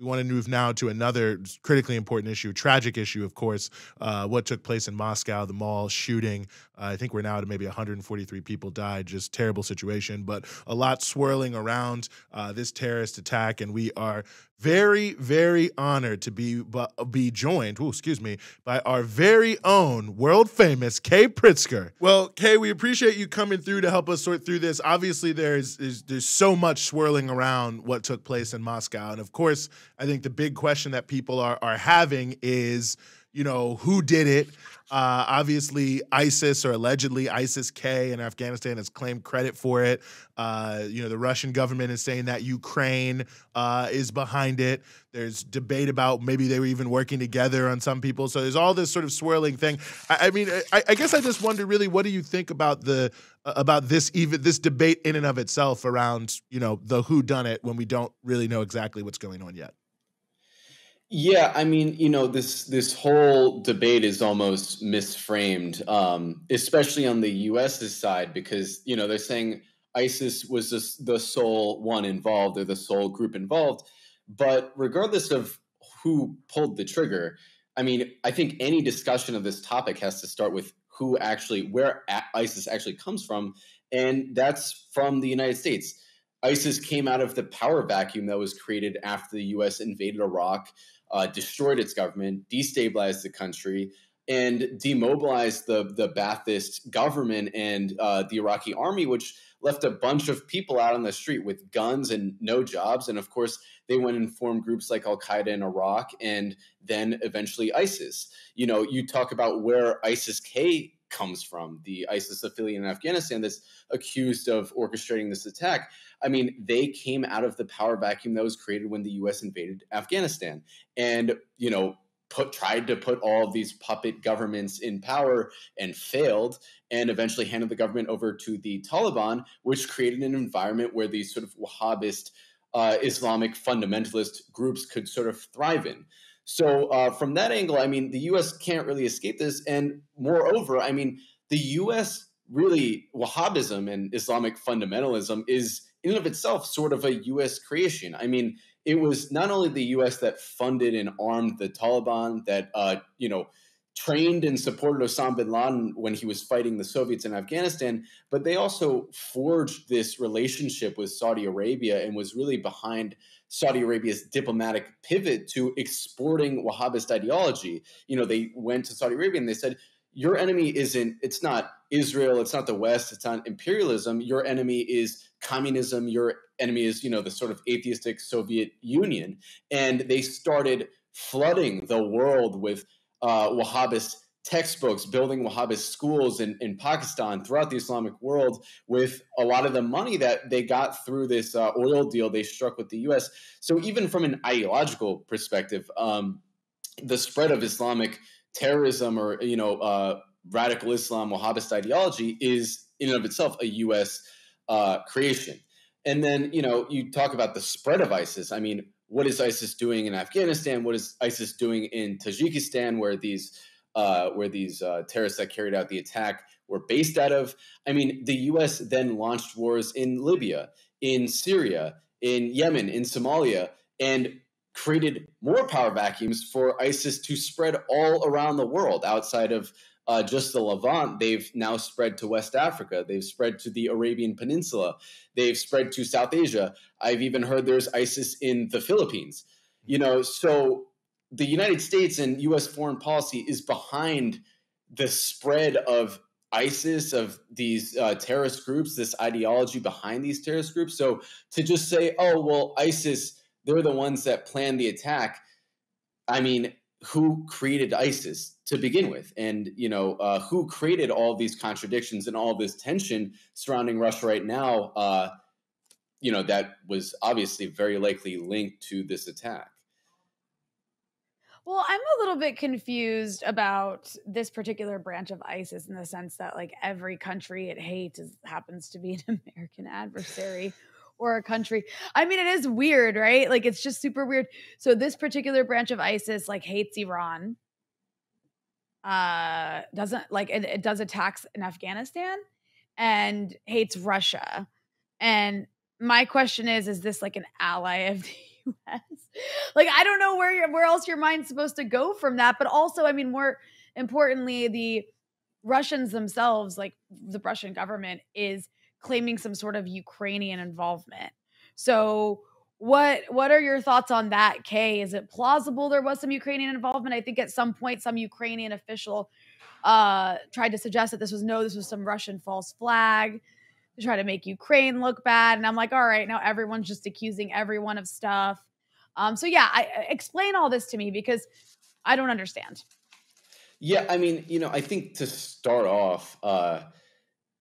We want to move now to another critically important issue, tragic issue, of course, what took place in Moscow, the mall shooting. I think we're now at maybe 143 people died, just terrible situation, but a lot swirling around this terrorist attack, and we are very, very honored to be joined, by our very own world famous Kei Pritsker. Well, Kei, we appreciate you coming through to help us sort through this. Obviously, there's so much swirling around what took place in Moscow, and of course, I think the big question that people are having is, who did it? Obviously, ISIS, or allegedly ISIS-K in Afghanistan, has claimed credit for it. The Russian government is saying that Ukraine is behind it. There's debate about maybe they were even working together on some people. So there's all this sort of swirling thing. I guess I just wonder, really, what do you think about this debate in and of itself around, the whodunit, when we don't really know exactly what's going on yet? Yeah, this whole debate is almost misframed, especially on the U.S.'s side, because, they're saying ISIS was just the sole one involved, or the sole group involved. But regardless of who pulled the trigger, I think any discussion of this topic has to start with where ISIS actually comes from, and that's from the United States. ISIS came out of the power vacuum that was created after the U.S. invaded Iraq, destroyed its government, destabilized the country, and demobilized the Ba'athist government and the Iraqi army, which left a bunch of people out on the street with guns and no jobs. And of course, they went and formed groups like Al-Qaeda in Iraq, and then eventually ISIS. You talk about where ISIS-K comes from, the ISIS affiliate in Afghanistan that's accused of orchestrating this attack. They came out of the power vacuum that was created when the U.S. invaded Afghanistan, and tried to put all of these puppet governments in power, and failed, and eventually handed the government over to the Taliban, which created an environment where these sort of Wahhabist Islamic fundamentalist groups could sort of thrive in. So from that angle, the U.S. can't really escape this. And moreover, the U.S. really, Wahhabism and Islamic fundamentalism is in and of itself sort of a U.S. creation. It was not only the U.S. that funded and armed the Taliban, that trained and supported Osama bin Laden when he was fighting the Soviets in Afghanistan, but they also forged this relationship with Saudi Arabia and was really behind Saudi Arabia's diplomatic pivot to exporting Wahhabist ideology. They went to Saudi Arabia and they said, your enemy it's not Israel, it's not the West, it's not imperialism. Your enemy is communism. Your enemy is, the sort of atheistic Soviet Union. And they started flooding the world with Wahhabist textbooks, building Wahhabist schools in Pakistan, throughout the Islamic world, with a lot of the money that they got through this oil deal they struck with the U.S. So even from an ideological perspective, the spread of Islamic terrorism, or radical Islam, Wahhabist ideology, is in and of itself a U.S. Creation. And then you talk about the spread of ISIS. What is ISIS doing in Afghanistan? What is ISIS doing in Tajikistan, where these terrorists that carried out the attack were based out of? The U.S. then launched wars in Libya, in Syria, in Yemen, in Somalia, and created more power vacuums for ISIS to spread all around the world. Outside of just the Levant, they've now spread to West Africa. They've spread to the Arabian Peninsula. They've spread to South Asia. I've even heard there's ISIS in the Philippines. So the United States and U.S. foreign policy is behind the spread of ISIS, of these terrorist groups, this ideology behind these terrorist groups. So to just say, oh, well, ISIS, they're the ones that planned the attack. Who created ISIS to begin with? And, who created all these contradictions and all this tension surrounding Russia right now, that was obviously very likely linked to this attack? Well, I'm a little bit confused about this particular branch of ISIS, in the sense that, every country it hates happens to be an American adversary or a country. It is weird, right? It's just super weird. So this particular branch of ISIS, hates Iran. Doesn't it does attacks in Afghanistan, and hates Russia. And my question is this an ally of the U.S. Like, I don't know where else your mind's supposed to go from that. But also, I mean, more importantly, the Russians themselves, like the Russian government, is claiming some sort of Ukrainian involvement. So what are your thoughts on that, Kei? Is it plausible there was some Ukrainian involvement? I think at some point some Ukrainian official tried to suggest that this was some Russian false flag to try to make Ukraine look bad. And I'm like, all right, now everyone's just accusing everyone of stuff. So yeah, explain all this to me because I don't understand. Yeah, I mean, I think to start off,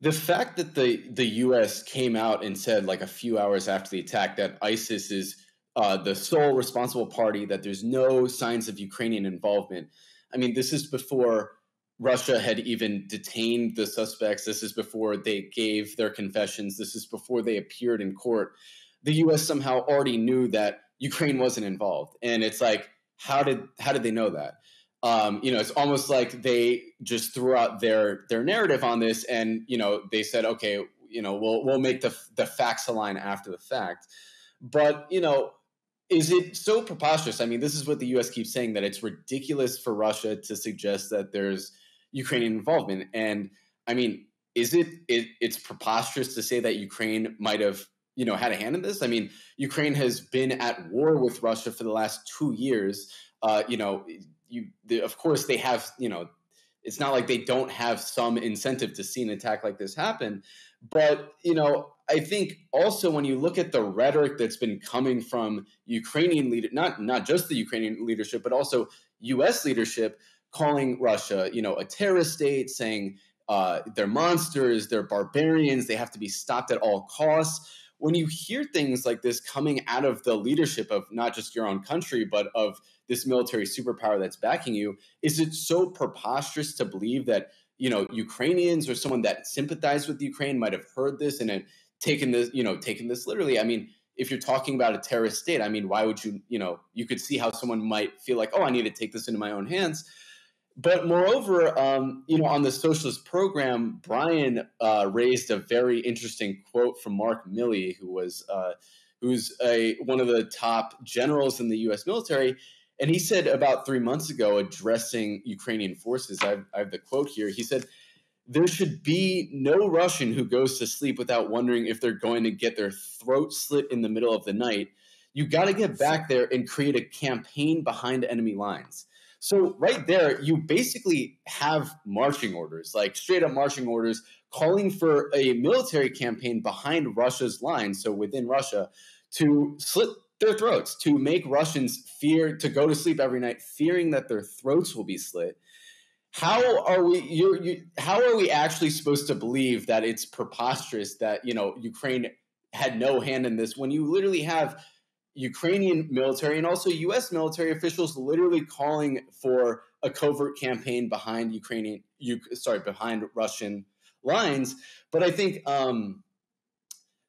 the fact that the U.S. came out and said like a few hours after the attack that ISIS is the sole responsible party, that there's no signs of Ukrainian involvement. I mean, this is before Russia had even detained the suspects. This is before they gave their confessions. This is before they appeared in court. The U.S. somehow already knew that Ukraine wasn't involved, and it's like, how did they know that? It's almost like they just threw out their narrative on this, and they said, okay, we'll make the facts align after the fact. But is it so preposterous? I mean, this is what the U.S. keeps saying, that it's ridiculous for Russia to suggest that there's Ukrainian involvement. And I mean, it's preposterous to say that Ukraine might have had a hand in this. I mean, Ukraine has been at war with Russia for the last 2 years. Of course they have, it's not like they don't have some incentive to see an attack like this happen. But, I think also when you look at the rhetoric that's been coming from Ukrainian not just the Ukrainian leadership, but also U.S. leadership, calling Russia, a terrorist state, saying they're monsters, they're barbarians, they have to be stopped at all costs. When you hear things like this coming out of the leadership of not just your own country, but of this military superpower that's backing you, is it so preposterous to believe that, Ukrainians or someone that sympathized with Ukraine might have heard this and had taken this literally? I mean, if you're talking about a terrorist state, I mean, why would you could see how someone might feel like, oh, I need to take this into my own hands. But moreover, on the socialist program, Brian raised a very interesting quote from Mark Milley, who's one of the top generals in the U.S. military. And he said about 3 months ago, addressing Ukrainian forces, I have the quote here. He said, "There should be no Russian who goes to sleep without wondering if they're going to get their throat slit in the middle of the night. You got to get back there and create a campaign behind enemy lines." So right there, you basically have marching orders, like straight up marching orders, calling for a military campaign behind Russia's lines, so within Russia, to slit their throats, to make Russians fear to go to sleep every night, fearing that their throats will be slit. How are we actually supposed to believe that it's preposterous that Ukraine had no hand in this when you literally have Ukrainian military and also U.S. military officials literally calling for a covert campaign behind behind Russian lines? But I think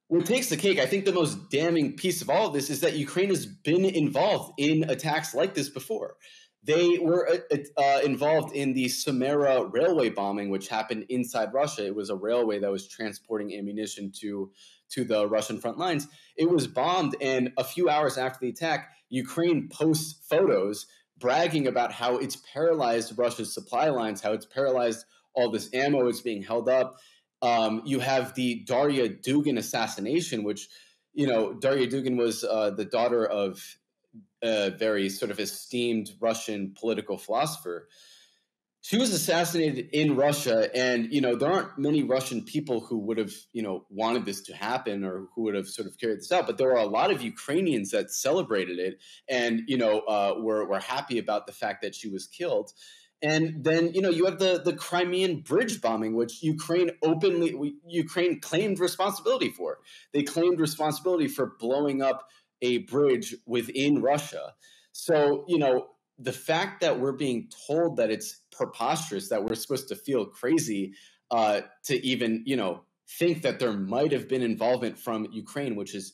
what takes the cake, I think the most damning piece of all of this is that Ukraine has been involved in attacks like this before. They were involved in the Samara railway bombing, which happened inside Russia. It was a railway that was transporting ammunition to the Russian front lines. It was bombed, and a few hours after the attack, Ukraine posts photos bragging about how it's paralyzed Russia's supply lines, how it's paralyzed all this ammo is being held up. You have the Darya Dugin assassination, which, Darya Dugin was the daughter of a very sort of esteemed Russian political philosopher. She was assassinated in Russia, and there aren't many Russian people who would have wanted this to happen or who would have sort of carried this out. But there were a lot of Ukrainians that celebrated it and were happy about the fact that she was killed. And then you have the Crimean bridge bombing, which Ukraine claimed responsibility for. They claimed responsibility for blowing up a bridge within Russia. So the fact that we're being told that it's preposterous, that we're supposed to feel crazy to even, think that there might have been involvement from Ukraine, which has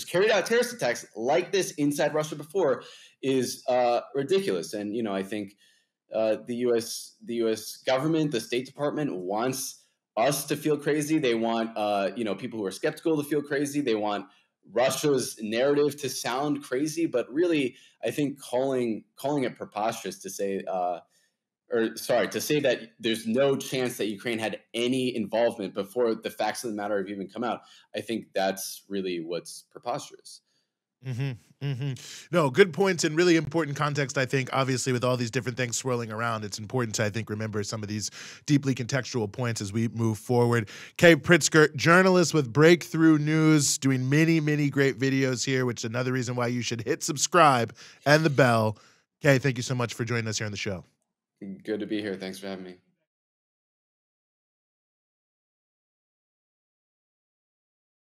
carried out terrorist attacks like this inside Russia before, is ridiculous. And, I think the U.S. government, the State Department wants us to feel crazy. They want, people who are skeptical to feel crazy. They want Russia's narrative to sound crazy, but really, I think calling it preposterous to say, to say that there's no chance that Ukraine had any involvement before the facts of the matter have even come out. I think that's really what's preposterous. No, good points and really important context, I think. Obviously, with all these different things swirling around, it's important to, I think, remember some of these deeply contextual points as we move forward. Kei Pritsker, journalist with Breakthrough News, doing many, many great videos here, which is another reason why you should hit subscribe and the bell. Kei, thank you so much for joining us here on the show. Good to be here. Thanks for having me.